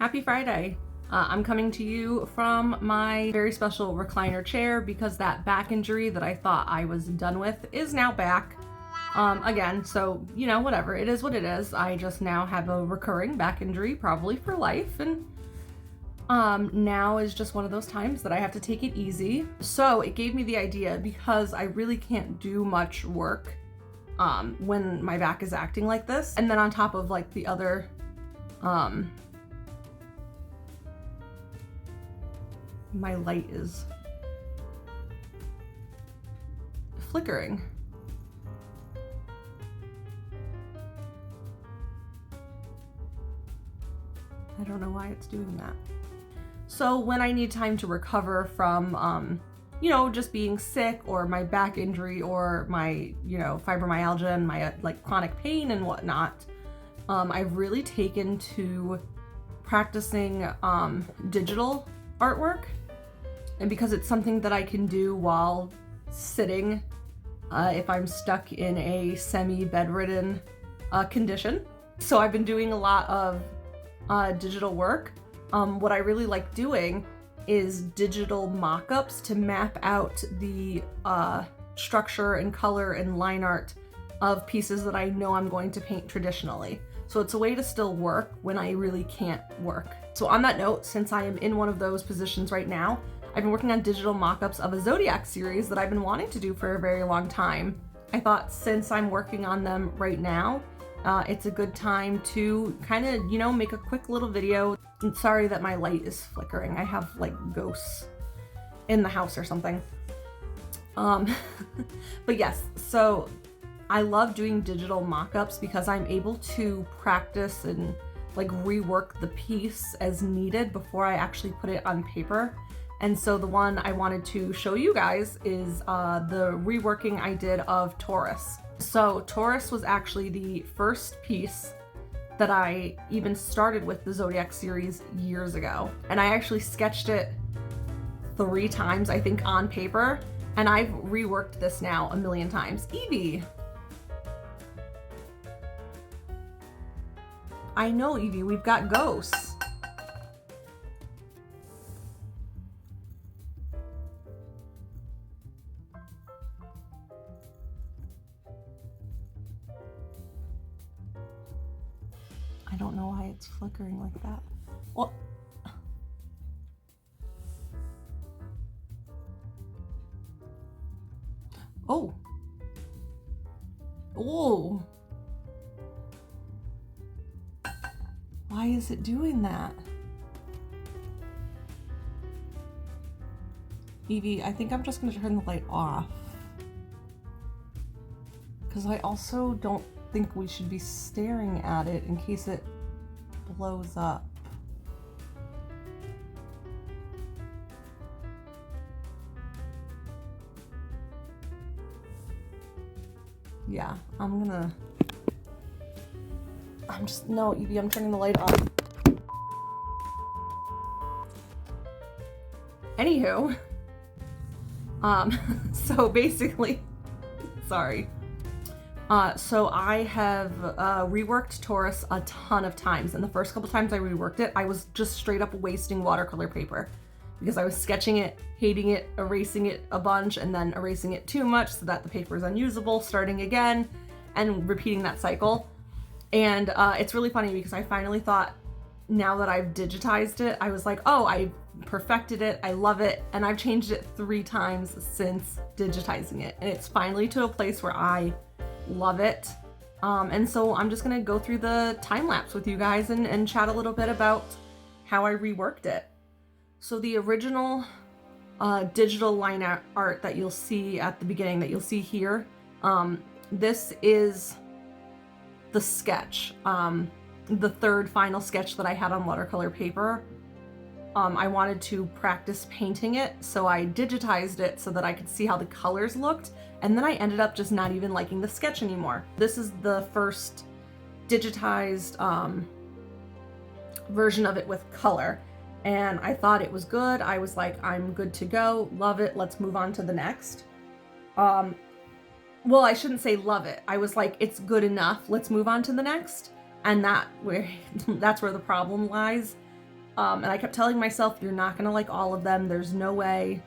Happy Friday. I'm coming to you from my very special recliner chair because that back injury that I thought I was done with is now back again. So, whatever. It is what it is. I just now have a recurring back injury, probably for life. And now is just one of those times that I have to take it easy. So it gave me the idea because I really can't do much work when my back is acting like this. And then on top of like the other my light is flickering. I don't know why it's doing that. So when I need time to recover from, just being sick or my back injury or my, fibromyalgia and my chronic pain and whatnot, I've really taken to practicing digital artwork. And because it's something that I can do while sitting, if I'm stuck in a semi-bedridden condition. So I've been doing a lot of digital work. What I really like doing is digital mock-ups to map out the structure and color and line art of pieces that I know I'm going to paint traditionally. So it's a way to still work when I really can't work. So on that note, since I am in one of those positions right now, I've been working on digital mock-ups of a Zodiac series that I've been wanting to do for a very long time. I thought since I'm working on them right now, it's a good time to kind of, make a quick little video. I'm sorry that my light is flickering. I have like ghosts in the house or something. But yes, so I love doing digital mock-ups because I'm able to practice and rework the piece as needed before I actually put it on paper. And so the one I wanted to show you guys is the reworking I did of Taurus. So Taurus was actually the first piece that I even started with the Zodiac series years ago. And I actually sketched it 3 times, I think, on paper. And I've reworked this now a million times. Evie. I know, Evie, we've got ghosts. I don't know why it's flickering like that. Well, oh. Oh. Why is it doing that? Evie, I think I'm just gonna turn the light off. Because I also don't think we should be staring at it in case it blows up. Yeah, no, Evie, I'm turning the light off. Anywho, so basically, sorry. So I have reworked Taurus a ton of times, and the first couple times I reworked it, I was just straight up wasting watercolor paper because I was sketching it, hating it, erasing it a bunch, and then erasing it too much so that the paper is unusable, starting again, and repeating that cycle. And it's really funny because I finally thought, now that I've digitized it, I was like, oh, I perfected it, I love it, and I've changed it 3 times since digitizing it, and it's finally to a place where I love it. And so I'm just gonna go through the time lapse with you guys and chat a little bit about how I reworked it. So the original digital line art that you'll see at the beginning, that you'll see here, this is the sketch, the 3rd final sketch that I had on watercolor paper. I wanted to practice painting it, so I digitized it so that I could see how the colors looked, and then I ended up just not even liking the sketch anymore. This is the first digitized version of it with color, and I thought it was good. I was like, I'm good to go, love it, let's move on to the next. Well, I shouldn't say love it. I was like, it's good enough, let's move on to the next. And that's where the problem lies. And I kept telling myself, you're not gonna like all of them. There's no way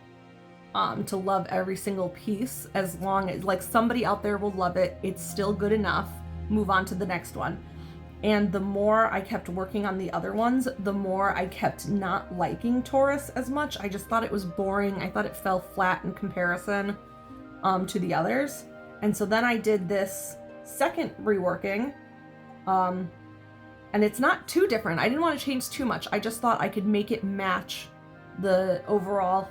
to love every single piece. As long as like somebody out there will love it, it's still good enough. Move on to the next one. And the more I kept working on the other ones, the more I kept not liking Taurus as much. I just thought it was boring. I thought it fell flat in comparison to the others. And so then I did this second reworking. And it's not too different. I didn't want to change too much. I just thought I could make it match the overall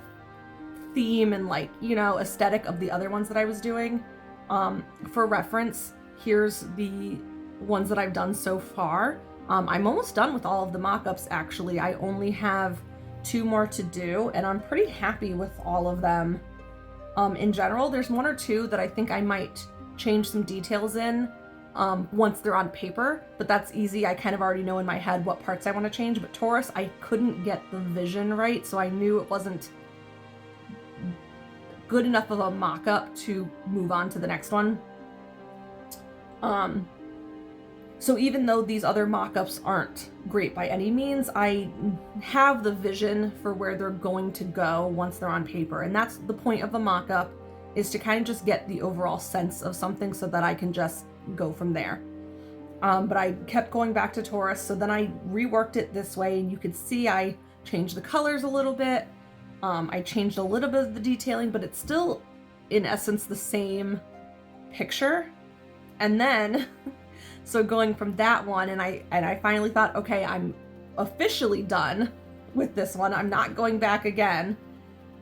theme and like, you know, aesthetic of the other ones that I was doing. For reference, here's the ones that I've done so far. I'm almost done with all of the mock-ups actually. I only have 2 more to do and I'm pretty happy with all of them. In general, there's 1 or 2 that I think I might change some details in once they're on paper, but that's easy. I kind of already know in my head what parts I want to change, but Taurus, I couldn't get the vision right, so I knew it wasn't good enough of a mock-up to move on to the next one. So even though these other mock-ups aren't great by any means, I have the vision for where they're going to go once they're on paper. And that's the point of a mock-up, is to kind of just get the overall sense of something so that I can just go from there. But I kept going back to Taurus, so then I reworked it this way, and you could see I changed the colors a little bit. I changed a little bit of the detailing, but it's still, in essence, the same picture. And then... So going from that one, and I finally thought, okay, I'm officially done with this one. I'm not going back again.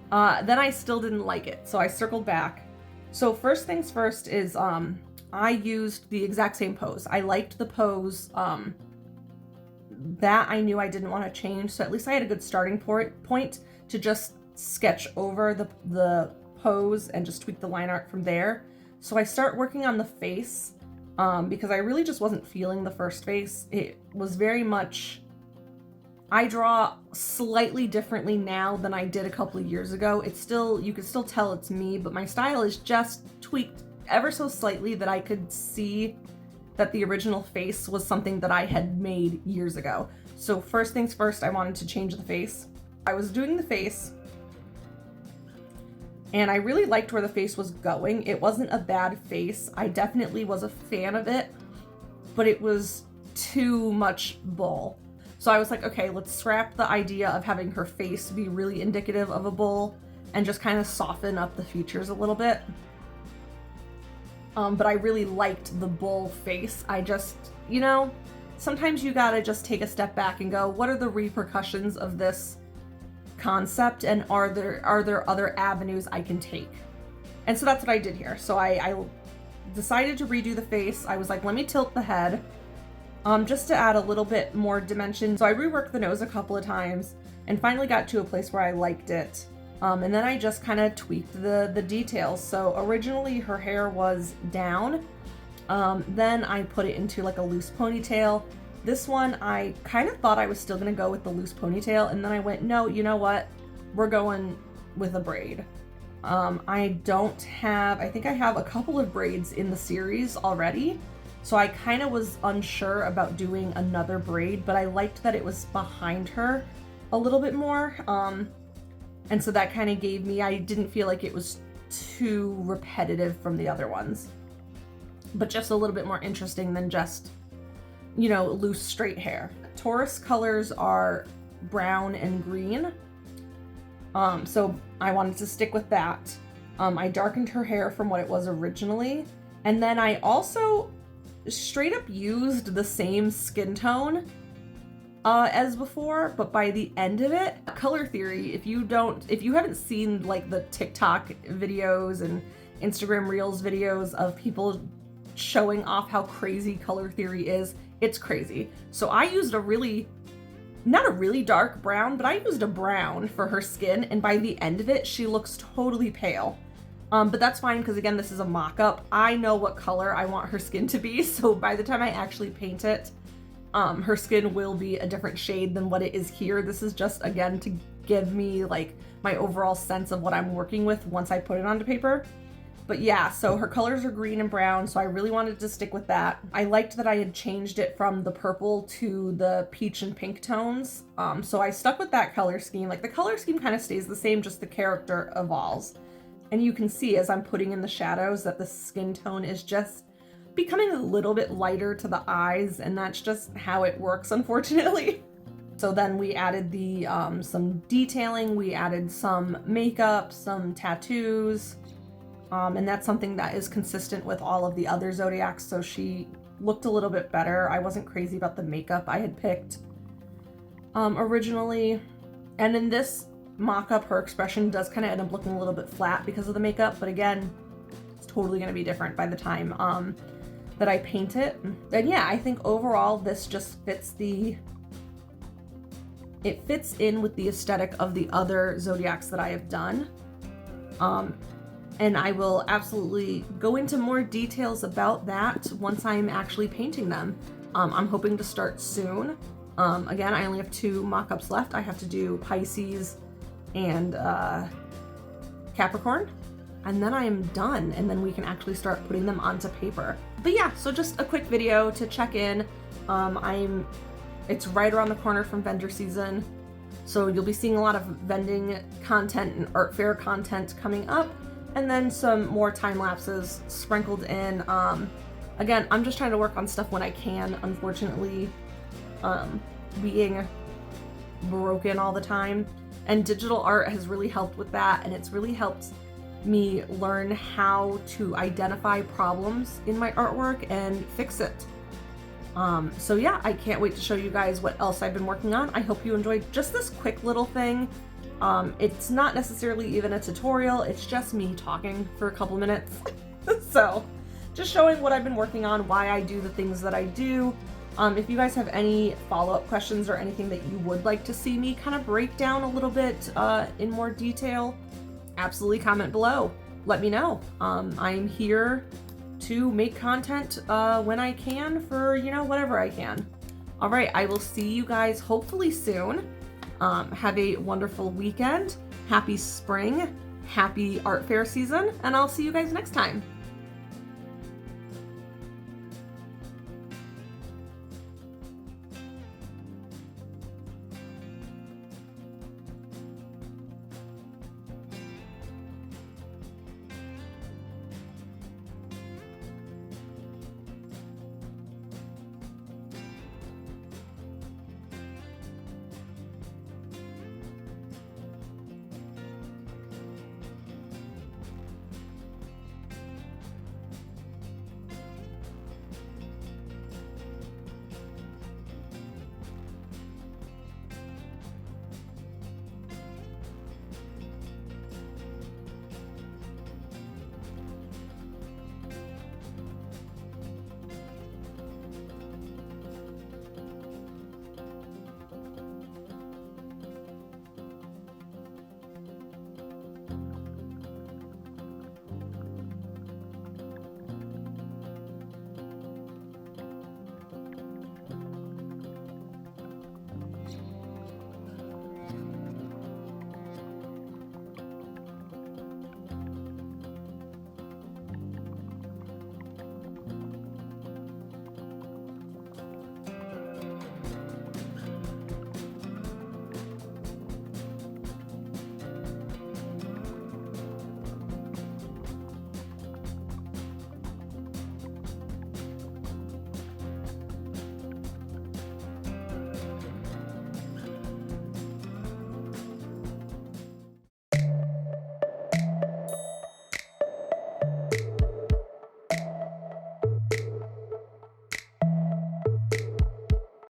Then I still didn't like it, so I circled back. So first things first is I used the exact same pose. I liked the pose. That I knew I didn't want to change, so at least I had a good starting point to just sketch over the pose and just tweak the line art from there. So I start working on the face. Because I really just wasn't feeling the first face. It was very much, I draw slightly differently now than I did a couple of years ago. It's still, you can still tell it's me, but my style is just tweaked ever so slightly that I could see that the original face was something that I had made years ago. So first things first, I wanted to change the face. I was doing the face, and I really liked where the face was going. It wasn't a bad face. I definitely was a fan of it, but it was too much bull. So I was like, okay, let's scrap the idea of having her face be really indicative of a bull and just kind of soften up the features a little bit. But I really liked the bull face. I just, you know, sometimes you gotta just take a step back and go, what are the repercussions of this concept, and are there other avenues I can take? And so that's what I did here. So I decided to redo the face. I was like, let me tilt the head just to add a little bit more dimension. So I reworked the nose a couple of times and finally got to a place where I liked it. And then I just kind of tweaked the details. So originally her hair was down. Then I put it into like a loose ponytail. This one, I kind of thought I was still going to go with the loose ponytail, and then I went, no, you know what? We're going with a braid. I think I have a couple of braids in the series already, so I kind of was unsure about doing another braid, but I liked that it was behind her a little bit more, and so that kind of gave me, I didn't feel like it was too repetitive from the other ones, but just a little bit more interesting than just, you know, loose straight hair. Taurus colors are brown and green. So I wanted to stick with that. I darkened her hair from what it was originally. And then I also straight up used the same skin tone as before, but by the end of it, color theory, if you haven't seen like the TikTok videos and Instagram Reels videos of people showing off how crazy color theory is, it's crazy. So I used not a really dark brown, but I used a brown for her skin, and by the end of it, she looks totally pale. But that's fine, because again, this is a mock-up. I know what color I want her skin to be, so by the time I actually paint it, her skin will be a different shade than what it is here. This is just, again, to give me like my overall sense of what I'm working with once I put it onto paper. But yeah, so her colors are green and brown, so I really wanted to stick with that. I liked that I had changed it from the purple to the peach and pink tones. So I stuck with that color scheme. Like the color scheme kind of stays the same, just the character evolves. And you can see as I'm putting in the shadows that the skin tone is just becoming a little bit lighter to the eyes, and that's just how it works, unfortunately. So then we added the some detailing, we added some makeup, some tattoos, and that's something that is consistent with all of the other Zodiacs, so she looked a little bit better. I wasn't crazy about the makeup I had picked originally. And in this mock-up, her expression does kind of end up looking a little bit flat because of the makeup, but again, it's totally going to be different by the time that I paint it. And yeah, I think overall this just fits it fits in with the aesthetic of the other Zodiacs that I have done. And I will absolutely go into more details about that once I'm actually painting them. I'm hoping to start soon. Again, I only have 2 mock-ups left. I have to do Pisces and Capricorn, and then I am done, and then we can actually start putting them onto paper. But yeah, so just a quick video to check in. It's right around the corner from vendor season, so you'll be seeing a lot of vending content and art fair content coming up, and then some more time lapses sprinkled in. Again, I'm just trying to work on stuff when I can, unfortunately, being broken all the time. And digital art has really helped with that, and it's really helped me learn how to identify problems in my artwork and fix it. So yeah, I can't wait to show you guys what else I've been working on. I hope you enjoyed just this quick little thing. It's not necessarily even a tutorial, it's just me talking for a couple minutes. So just showing what I've been working on, why I do the things that I do. If you guys have any follow-up questions or anything that you would like to see me kind of break down a little bit in more detail, absolutely comment below. Let me know. I'm here to make content when I can for, whatever I can. All right, I will see you guys hopefully soon. Have a wonderful weekend. Happy spring. Happy art fair season. And I'll see you guys next time.